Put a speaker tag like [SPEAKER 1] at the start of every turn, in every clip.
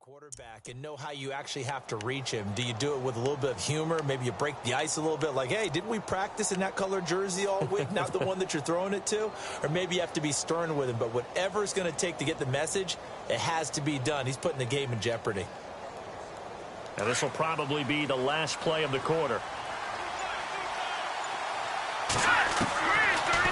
[SPEAKER 1] quarterback and know how you actually have to reach him. Do you do it with a little bit of humor? Maybe you break the ice a little bit like, hey, didn't we practice in that color jersey all week? Not the one that you're throwing it to? Or maybe you have to be stern with him. But whatever it's going to take to get the message, it has to be done. He's putting the game in jeopardy.
[SPEAKER 2] Now this will probably be the last play of the quarter.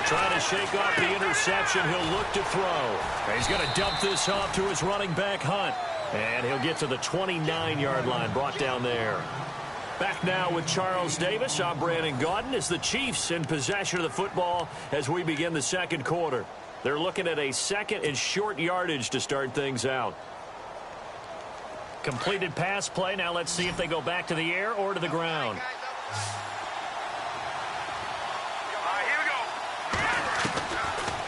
[SPEAKER 2] Trying to shake off the interception. He'll look to throw. He's going to dump this off to his running back, Hunt. And he'll get to the 29-yard line, brought down there. Back now with Charles Davis. I'm Brandon Gaudin as the Chiefs in possession of the football as we begin the second quarter. They're looking at a second and short yardage to start things out. Completed pass play. Now let's see if they go back to the air or to the ground.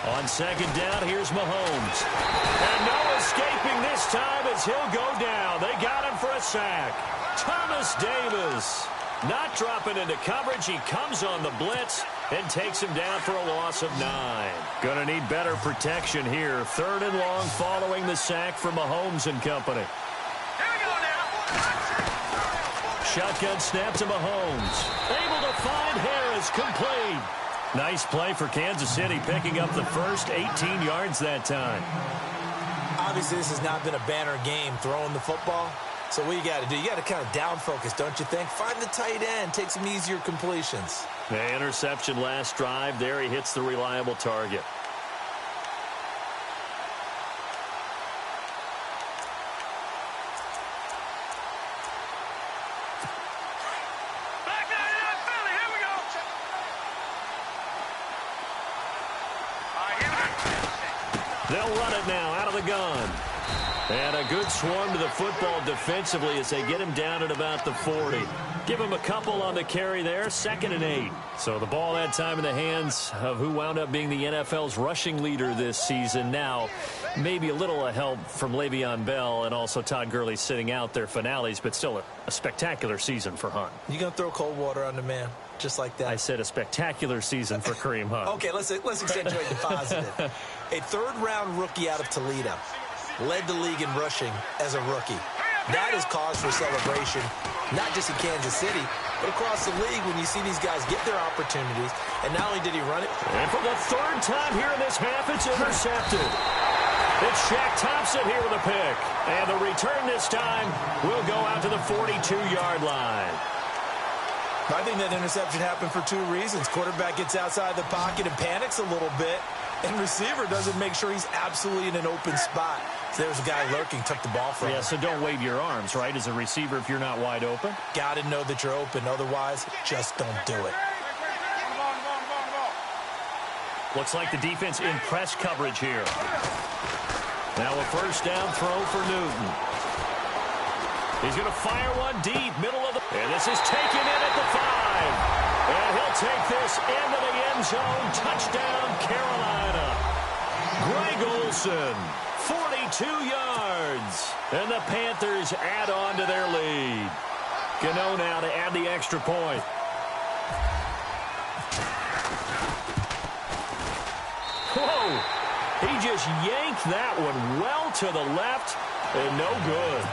[SPEAKER 2] On second down, here's Mahomes. And no escaping this time as he'll go down. They got him for a sack. Thomas Davis not dropping into coverage. He comes on the blitz and takes him down for a loss of 9. Going to need better protection here. 3rd and long following the sack from Mahomes and company. Shotgun snap to Mahomes. Able to find Harris, complete. Nice play for Kansas City, picking up the first 18 yards that time.
[SPEAKER 1] Obviously, this has not been a banner game throwing the football. So what you got to do, you got to kind of down focus, don't you think? Find the tight end, take some easier completions.
[SPEAKER 2] The interception last drive. There he hits the reliable target. They'll run it now out of the gun. And a good swarm to the football defensively as they get him down at about the 40. Give him a couple on the carry there, 2nd and 8. So the ball that time in the hands of who wound up being the NFL's rushing leader this season. Now, maybe a little help from Le'Veon Bell and also Todd Gurley sitting out their finales, but still a spectacular season for Hunt.
[SPEAKER 1] You going to throw cold water on the man? Just like that.
[SPEAKER 2] I said a spectacular season for Kareem Hunt.
[SPEAKER 1] Okay, let's accentuate the positive. A 3rd-round rookie out of Toledo led the league in rushing as a rookie. That is cause for celebration, not just in Kansas City, but across the league when you see these guys get their opportunities. And not only did he run it.
[SPEAKER 2] And for the 3rd time here in this half, it's intercepted. It's Shaq Thompson here with a pick. And the return this time will go out to the 42-yard line.
[SPEAKER 1] I think that interception happened for 2 reasons. Quarterback gets outside the pocket and panics a little bit, and receiver doesn't make sure he's absolutely in an open spot. So there's a guy lurking, took the ball from him.
[SPEAKER 2] Yeah, so don't wave your arms, right, as a receiver if you're not wide open?
[SPEAKER 1] Got to know that you're open. Otherwise, just don't do it.
[SPEAKER 2] Looks like the defense in press coverage here. Now a 1st down throw for Newton. He's going to fire one deep, middle of the... And this is taken in at the 5. And he'll take this into the end zone. Touchdown, Carolina. Greg Olsen, 42 yards. And the Panthers add on to their lead. Gano now to add the extra point. Whoa! He just yanked that one well to the left and no good.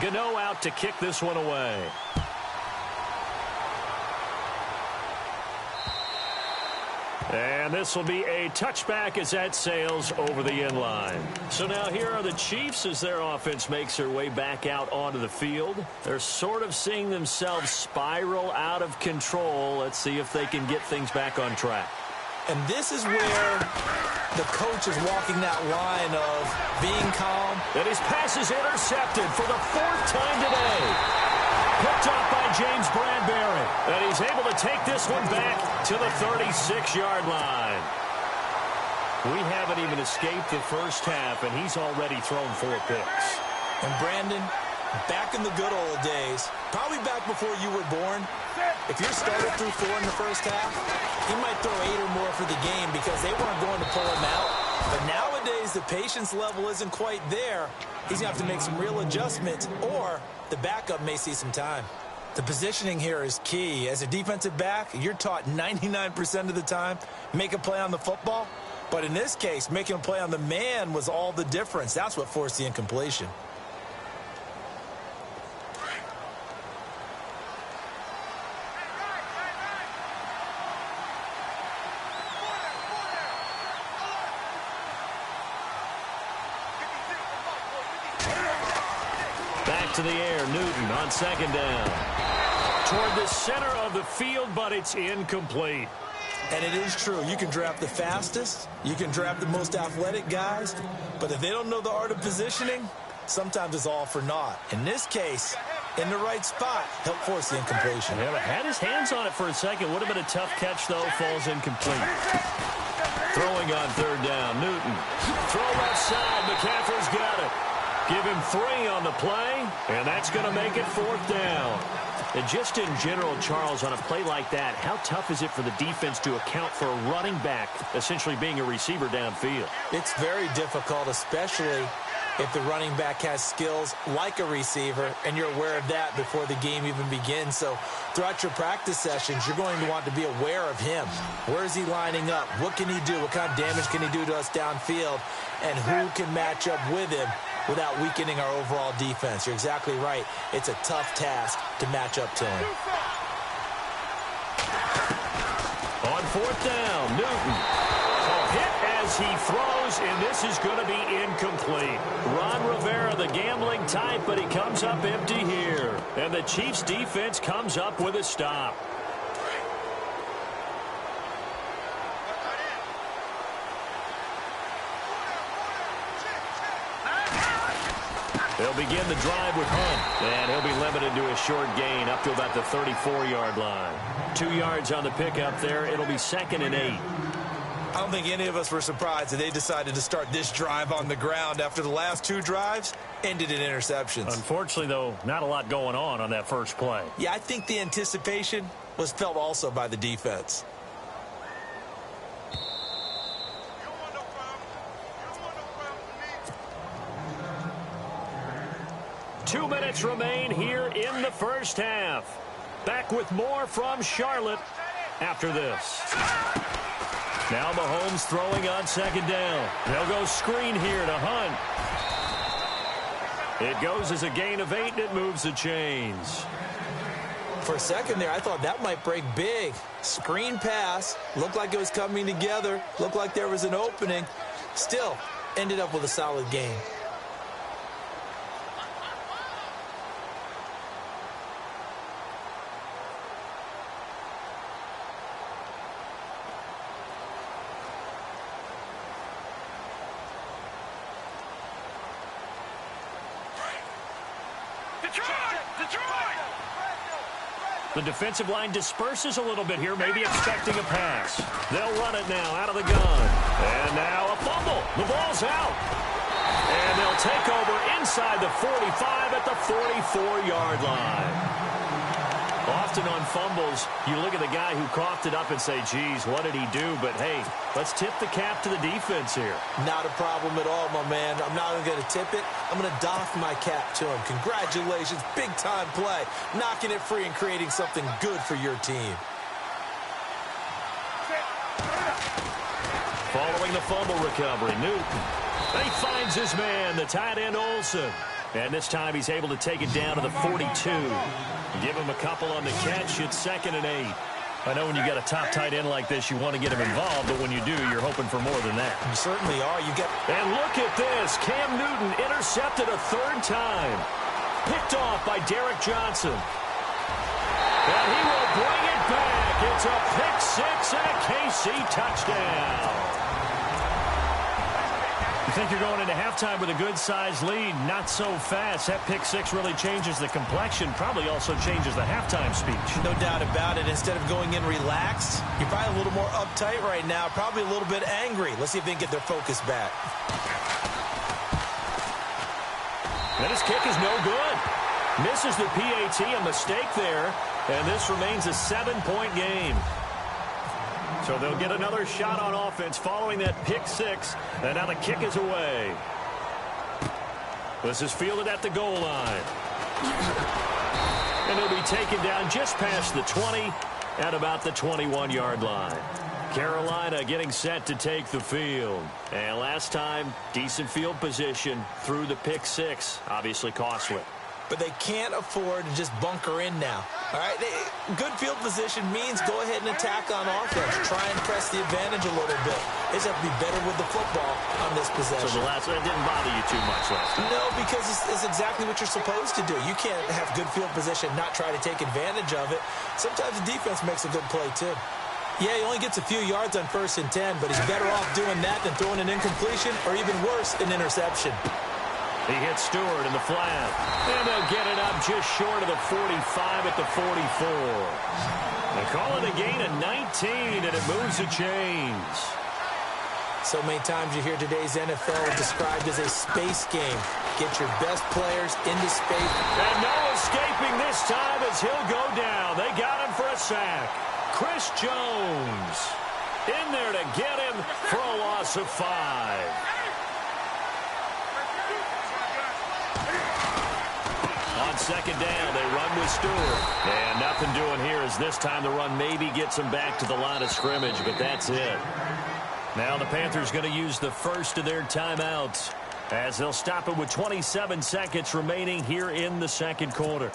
[SPEAKER 2] Gano out to kick this one away. And this will be a touchback as that sails over the end line. So now here are the Chiefs as their offense makes their way back out onto the field. They're sort of seeing themselves spiral out of control. Let's see if they can get things back on track.
[SPEAKER 1] And this is where the coach is walking that line of being calm.
[SPEAKER 2] And his pass is intercepted for the 4th time today. Picked off by James Bradbury. And he's able to take this one back to the 36-yard line. We haven't even escaped the first half, and he's already thrown 4 picks.
[SPEAKER 1] And Brandon, back in the good old days, probably back before you were born, if you're started through 4 in the first half, he might throw 8 or more for the game because they weren't going to pull him out. But nowadays, the patience level isn't quite there. He's going to have to make some real adjustments, or the backup may see some time. The positioning here is key. As a defensive back, you're taught 99% of the time, make a play on the football. But in this case, making a play on the man was all the difference. That's what forced the incompletion.
[SPEAKER 2] Back to the air, Newton on second down. Toward the center of the field, but it's incomplete.
[SPEAKER 1] And it is true. You can draft the fastest. You can draft the most athletic guys. But if they don't know the art of positioning, sometimes it's all for naught. In this case, in the right spot, helped force the incompletion.
[SPEAKER 2] Yeah, had his hands on it for a second. Would have been a tough catch, though. Falls incomplete. Throwing on third down, Newton. Throw left side. McCaffrey's got it. Give him 3 on the play, and that's going to make it fourth down. And just in general, Charles, on a play like that, how tough is it for the defense to account for a running back essentially being a receiver downfield?
[SPEAKER 1] It's very difficult, especially if the running back has skills like a receiver, and you're aware of that before the game even begins. So throughout your practice sessions, you're going to want to be aware of him. Where is he lining up? What can he do? What kind of damage can he do to us downfield? And who can match up with him without weakening our overall defense? You're exactly right. It's a tough task to match up to him.
[SPEAKER 2] On fourth down, Newton. Hit as he throws, and this is going to be incomplete. Ron Rivera, the gambling type, but he comes up empty here. And the Chiefs' defense comes up with a stop. They'll begin the drive with Hunt, and he'll be limited to a short gain up to about the 34-yard line. 2 yards on the pickup there. It'll be 2nd and 8.
[SPEAKER 1] I don't think any of us were surprised that they decided to start this drive on the ground after the last 2 drives ended in interceptions.
[SPEAKER 2] Unfortunately, though, not a lot going on that first play.
[SPEAKER 1] Yeah, I think the anticipation was felt also by the defense.
[SPEAKER 2] Two minutes remain here in the first half. Back with more from Charlotte after this. Now Mahomes throwing on second down. They'll go screen here to Hunt. It goes as a gain of 8, and it moves the chains.
[SPEAKER 1] For a second there, I thought that might break big. Screen pass. Looked like it was coming together. Looked like there was an opening. Still, ended up with a solid gain.
[SPEAKER 2] The defensive line disperses a little bit here, maybe expecting a pass. They'll run it now out of the gun. And now a fumble. The ball's out. And they'll take over inside the 45 at the 44-yard line. Often on fumbles, you look at the guy who coughed it up and say, geez, what did he do? But, hey, let's tip the cap to the defense here.
[SPEAKER 1] Not a problem at all, my man. I'm not even going to tip it. I'm going to doff my cap to him. Congratulations. Big-time play. Knocking it free and creating something good for your team.
[SPEAKER 2] Following the fumble recovery, Newton. He finds his man, the tight end Olsen. And this time he's able to take it down to the 42. Give him a couple on the catch. It's 2nd and 8. I know when you got a top tight end like this, you want to get him involved, but when you do, you're hoping for more than that.
[SPEAKER 1] You certainly are.
[SPEAKER 2] And look at this. Cam Newton intercepted a 3rd time. Picked off by Derek Johnson. And he will bring it back. It's a pick 6 and a KC touchdown. You think you're going into halftime with a good-sized lead. Not so fast. That pick 6 really changes the complexion. Probably also changes the halftime speech.
[SPEAKER 1] No doubt about it. Instead of going in relaxed, you're probably a little more uptight right now. Probably a little bit angry. Let's see if they can get their focus back.
[SPEAKER 2] And his kick is no good. Misses the PAT, a mistake there. And this remains a 7-point game. So they'll get another shot on offense following that pick six. And now the kick is away. This is fielded at the goal line. And he'll be taken down just past the 20 at about the 21-yard line. Carolina getting set to take the field. And last time, decent field position through the pick six. Obviously costly.
[SPEAKER 1] But they can't afford to just bunker in now. All right, good field position means go ahead and attack on offense. Try and press the advantage a little bit. They just have to be better with the football on this possession.
[SPEAKER 2] So the last one didn't bother you too much last time?
[SPEAKER 1] No, because it's exactly what you're supposed to do. You can't have good field position, not try to take advantage of it. Sometimes the defense makes a good play, too. Yeah, he only gets a few yards on 1st and 10, but he's better off doing that than throwing an incompletion or even worse, an interception.
[SPEAKER 2] He hits Stewart in the flat. And they'll get it up just short of the 45 at the 44. They call it a gain of 19, and it moves the chains.
[SPEAKER 1] So many times you hear today's NFL described as a space game. Get your best players into space.
[SPEAKER 2] And no escaping this time as he'll go down. They got him for a sack. Chris Jones in there to get him for a loss of 5. On 2nd down, they run with Stewart. And nothing doing here as this time the run maybe gets them back to the line of scrimmage, but that's it. Now the Panthers going to use the first of their timeouts as they'll stop it with 27 seconds remaining here in the second quarter.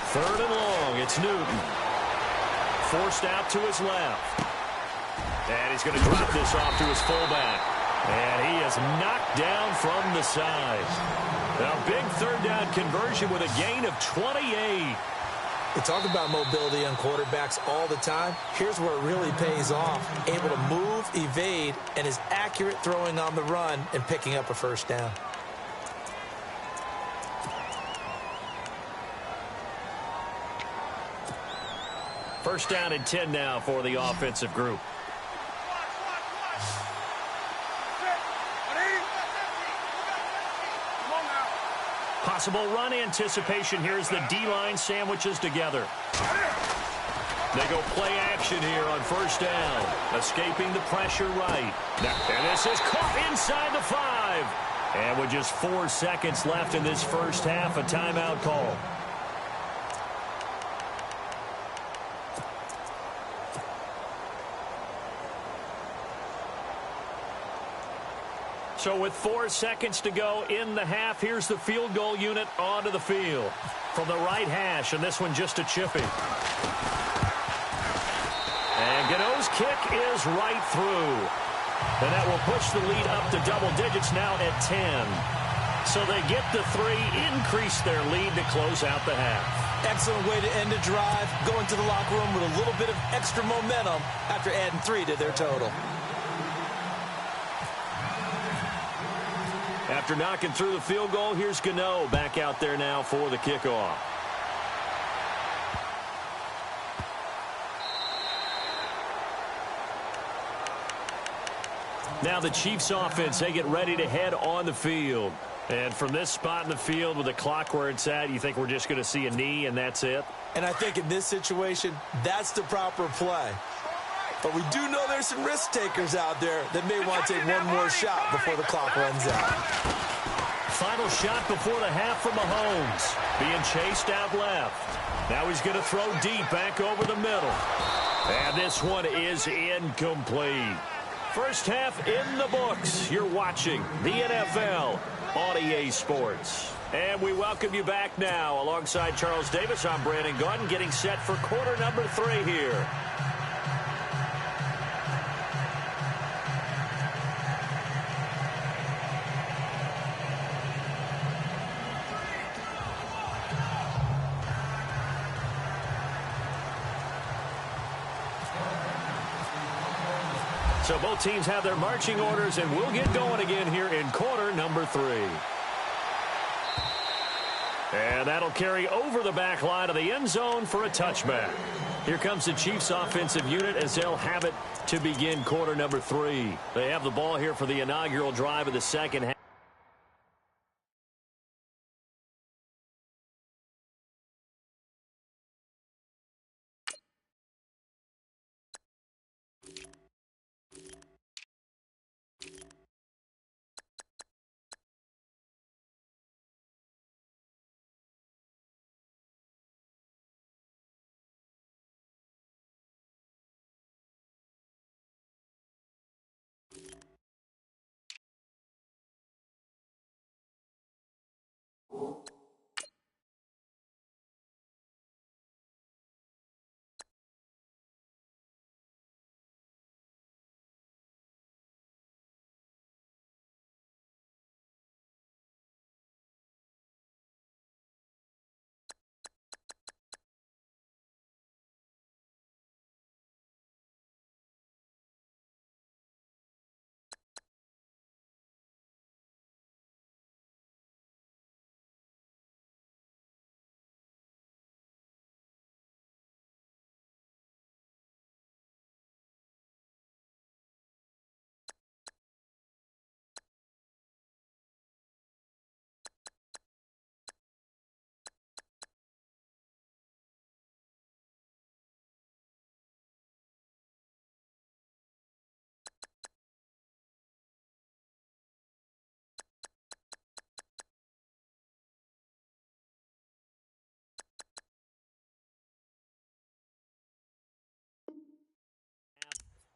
[SPEAKER 2] Third and long, it's Newton. Forced out to his left. And he's going to drop this off to his fullback. And he is knocked down from the side. A big third down conversion with a gain of 28.
[SPEAKER 1] We talk about mobility on quarterbacks all the time. Here's where it really pays off. Able to move, evade, and is accurate throwing on the run and picking up a first down.
[SPEAKER 2] First down and 10 now for the offensive group. Possible run anticipation here as the D-line sandwiches together. They go play action here on first down. Escaping the pressure right. And this is caught inside the 5. And with just 4 seconds left in this first half, a timeout call. So with 4 seconds to go in the half, here's the field goal unit onto the field. From the right hash, and this one just a chippy. And Gano's kick is right through. And that will push the lead up to double digits now at 10. So they get the 3, increase their lead to close out the half.
[SPEAKER 1] Excellent way to end a drive, going to the locker room with a little bit of extra momentum after adding 3 to their total.
[SPEAKER 2] After knocking through the field goal, here's Gano back out there now for the kickoff. Now the Chiefs offense, they get ready to head on the field. And from this spot in the field with the clock where it's at, you think we're just going to see a knee and that's it?
[SPEAKER 1] And I think in this situation, that's the proper play. But we do know there's some risk takers out there that may want to take one more shot before the clock runs out.
[SPEAKER 2] Final shot before the half from Mahomes. Being chased out left. Now he's going to throw deep back over the middle. And this one is incomplete. First half in the books. You're watching the NFL on EA Sports. And we welcome you back now. Alongside Charles Davis, I'm Brandon Gaudin, getting set for quarter number 3 here. So both teams have their marching orders, and we'll get going again here in quarter number 3. And that'll carry over the back line of the end zone for a touchback. Here comes the Chiefs offensive unit as they'll have it to begin quarter number 3. They have the ball here for the inaugural drive of the second half.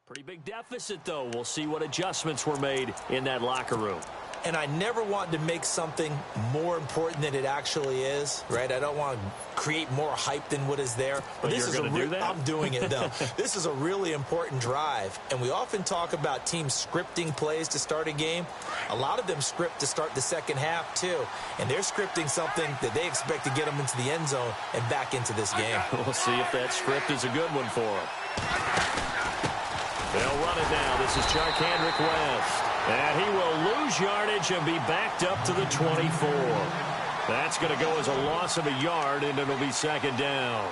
[SPEAKER 2] Pretty big deficit, though. We'll see what adjustments were made in that locker room.
[SPEAKER 1] And I never want to make something more important than it actually is, right? I don't want to create more hype than what is there.
[SPEAKER 2] But this is going to do that?
[SPEAKER 1] I'm doing it, though. This is a really important drive. And we often talk about teams scripting plays to start a game. A lot of them script to start the second half, too. And they're scripting something that they expect to get them into the end zone and back into this game.
[SPEAKER 2] We'll see if that script is a good one for them. They'll run it now. This is Charkandrick West. And he will lose yardage and be backed up to the 24. That's going to go as a loss of a yard, and it'll be second down.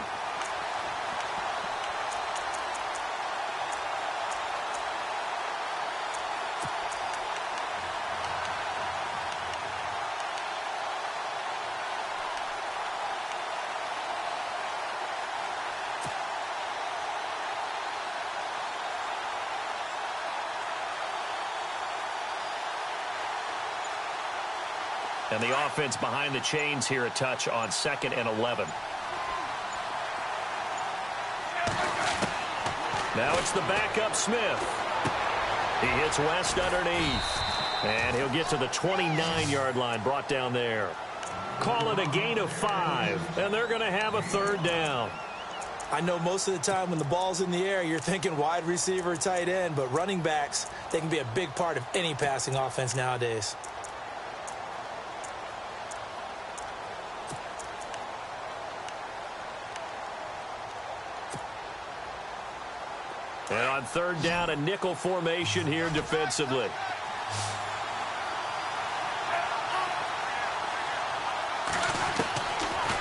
[SPEAKER 2] And the offense behind the chains here a touch on 2nd and 11. Now it's the backup Smith. He hits West underneath. And he'll get to the 29-yard line, brought down there. Call it a gain of 5, and they're going to have a third down.
[SPEAKER 1] I know most of the time when the ball's in the air, you're thinking wide receiver, tight end, but running backs, they can be a big part of any passing offense nowadays.
[SPEAKER 2] And on third down, a nickel formation here defensively.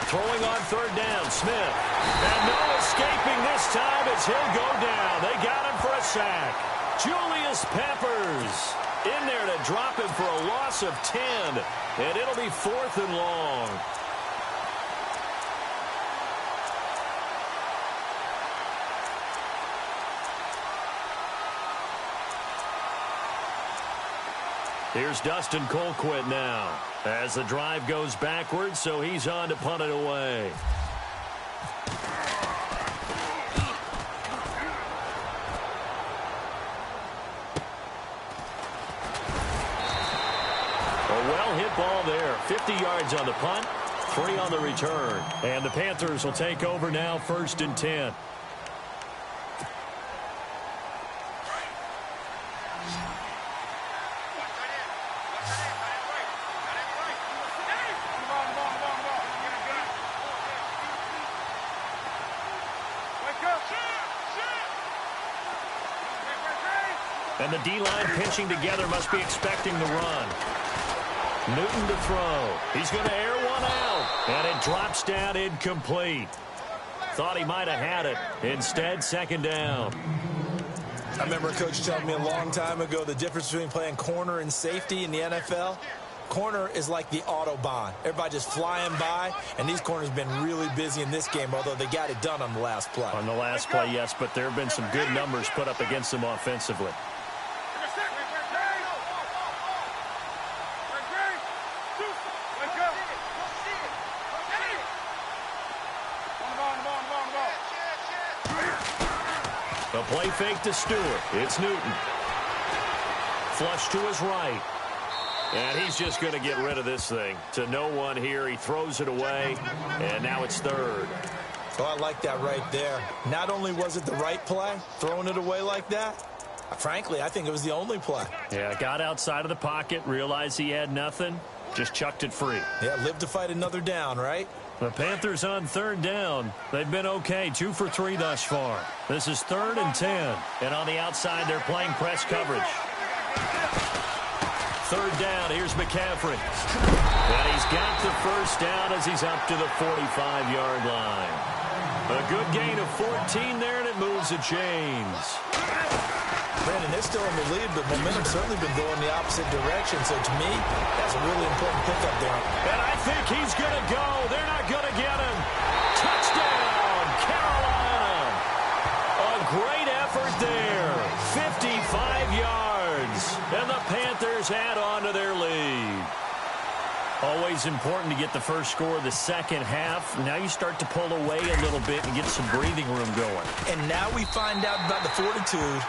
[SPEAKER 2] Throwing on third down, Smith. And no escaping this time as he'll go down. They got him for a sack. Julius Peppers in there to drop him for a loss of 10. And it'll be 4th and long. Here's Dustin Colquitt now as the drive goes backwards, so he's on to punt it away. A well-hit ball there. 50 yards on the punt, 3 on the return. And the Panthers will take over now, 1st and 10. And the D-line pinching together must be expecting the run. Newton to throw. He's going to air one out. And it drops down incomplete. Thought he might have had it. Instead, second down.
[SPEAKER 1] I remember a coach telling me a long time ago the difference between playing corner and safety in the NFL. Corner is like the Autobahn. Everybody just flying by, and these corners have been really busy in this game, although they got it done on the last play.
[SPEAKER 2] On the last play, yes, but there have been some good numbers put up against them offensively. A play fake to Stewart. It's Newton. Flush to his right. And he's just going to get rid of this thing. To no one here. He throws it away, and now it's third.
[SPEAKER 1] Oh, I like that right there. Not only was it the right play, throwing it away like that, frankly, I think it was the only play.
[SPEAKER 2] Yeah, got outside of the pocket, realized he had nothing, just chucked it free.
[SPEAKER 1] Yeah, live to fight another down, right?
[SPEAKER 2] The Panthers on third down. They've been okay, 2 for 3 thus far. This is 3rd and 10. And on the outside, they're playing press coverage. Third down, here's McCaffrey. And he's got the first down as he's up to the 45-yard line. A good gain of 14 there, and it moves the chains.
[SPEAKER 1] Brandon, they're still in the lead, but momentum's certainly been going the opposite direction. So to me, that's a really important pickup there.
[SPEAKER 2] And I think he's going to go. They're not going to get him. Touchdown, Carolina. A great effort there. 55 yards. And the Panthers add on to their lead. Always important to get the first score of the second half. Now you start to pull away a little bit and get some breathing room going.
[SPEAKER 1] And now we find out about the fortitude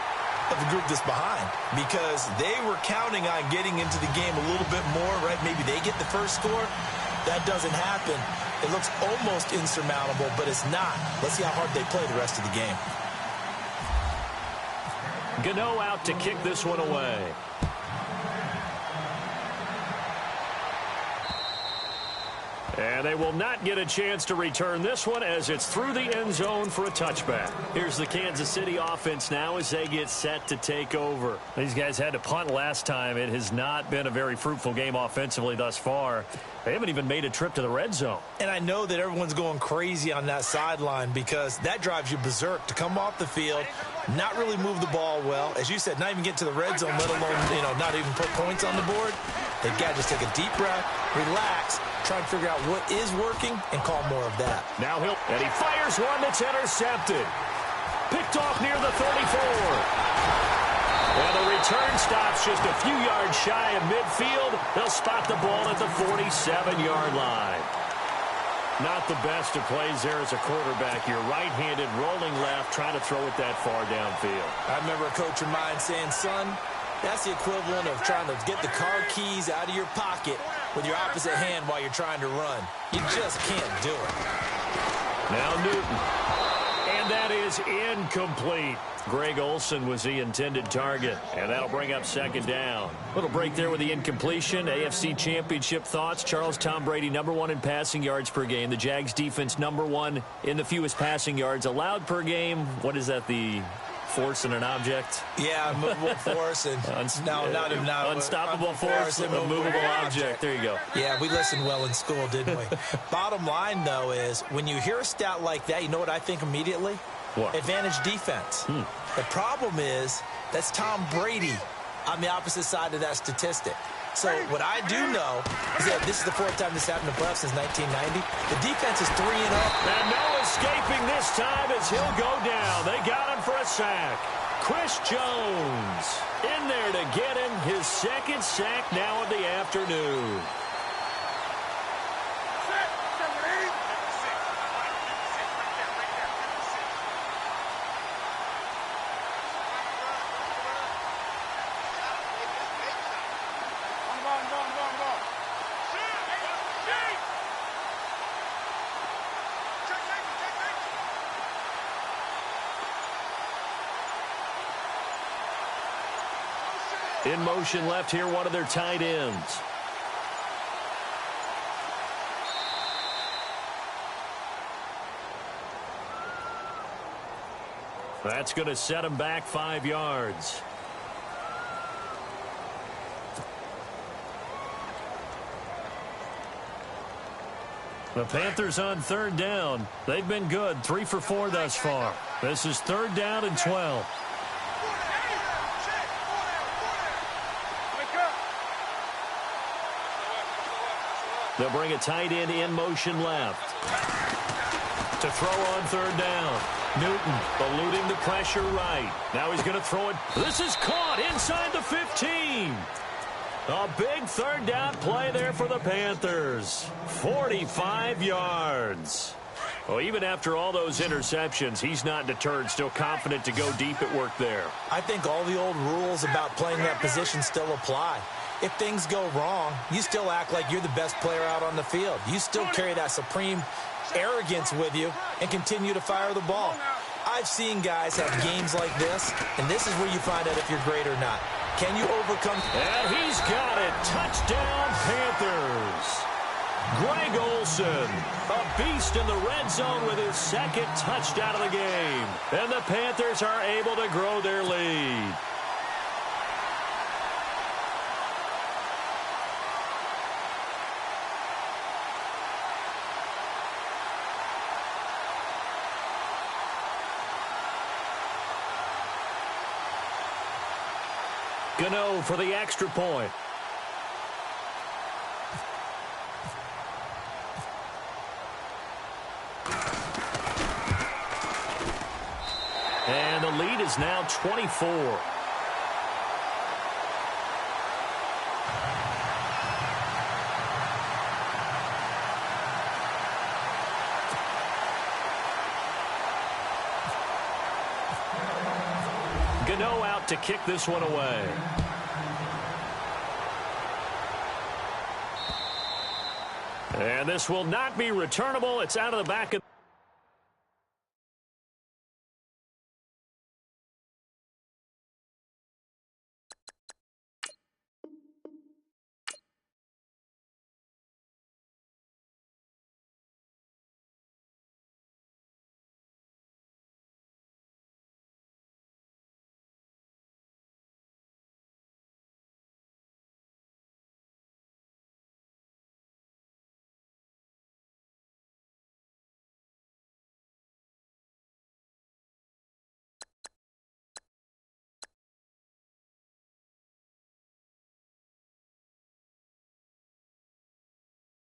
[SPEAKER 1] of the group that's behind, because they were counting on getting into the game a little bit more, right? Maybe they get the first score. That doesn't happen. It looks almost insurmountable, but it's not. Let's see how hard they play the rest of the game.
[SPEAKER 2] Gano out to kick this one away. And they will not get a chance to return this one as it's through the end zone for a touchback. Here's the Kansas City offense now as they get set to take over. These guys had to punt last time. It has not been a very fruitful game offensively thus far. They haven't even made a trip to the red zone.
[SPEAKER 1] And I know that everyone's going crazy on that sideline because that drives you berserk to come off the field, not really move the ball well. As you said, not even get to the red zone, let alone, not even put points on the board. They've got to just take a deep breath, relax, try and figure out what is working and call more of that.
[SPEAKER 2] Now and he fires one that's intercepted. Picked off near the 34. Well, the return stops just a few yards shy of midfield. They'll spot the ball at the 47-yard line. Not the best of plays there as a quarterback. You're right-handed, rolling left, trying to throw it that far downfield.
[SPEAKER 1] I remember a coach of mine saying, son, that's the equivalent of trying to get the car keys out of your pocket with your opposite hand while you're trying to run. You just can't do it.
[SPEAKER 2] Now Newton. And that is incomplete. Greg Olsen was the intended target, and that'll bring up second down. Little break there with the incompletion. AFC Championship thoughts. Charles, Tom Brady, #1 in passing yards per game. The Jags defense, #1 in the fewest passing yards allowed per game. What is that, the force and an object?
[SPEAKER 1] Yeah, movable force and
[SPEAKER 2] unstoppable force and a movable object. There you go.
[SPEAKER 1] Yeah, we listened well in school, didn't we? Bottom line, though, is when you hear a stat like that, you know what I think immediately?
[SPEAKER 2] What?
[SPEAKER 1] Advantage defense. The problem is that's Tom Brady on the opposite side of that statistic. So what I do know is that this is the 4th time this happened to playoffs since 1990. The defense is 3-0.
[SPEAKER 2] And no escaping this time as he'll go down. They got him for a sack. Chris Jones in there to get him his second sack now of the afternoon. In motion left here, one of their tight ends. That's going to set him back 5 yards. The Panthers on third down. They've been good, 3 for 4 thus far. This is third down and 12. They'll bring a tight end in motion left. To throw on third down. Newton eluding the pressure right. Now he's going to throw it. This is caught inside the 15. A big third down play there for the Panthers. 45 yards. Well, even after all those interceptions, he's not deterred, still confident to go deep at work there.
[SPEAKER 1] I think all the old rules about playing that position still apply. If things go wrong, you still act like you're the best player out on the field. You still carry that supreme arrogance with you and continue to fire the ball. I've seen guys have games like this, and this is where you find out if you're great or not. Can you overcome?
[SPEAKER 2] And he's got it. Touchdown, Panthers. Greg Olsen, a beast in the red zone with his second touchdown of the game. And the Panthers are able to grow their lead. Gano for the extra point. And the lead is now 24. Gano out to kick this one away. And this will not be returnable. It's out of the back of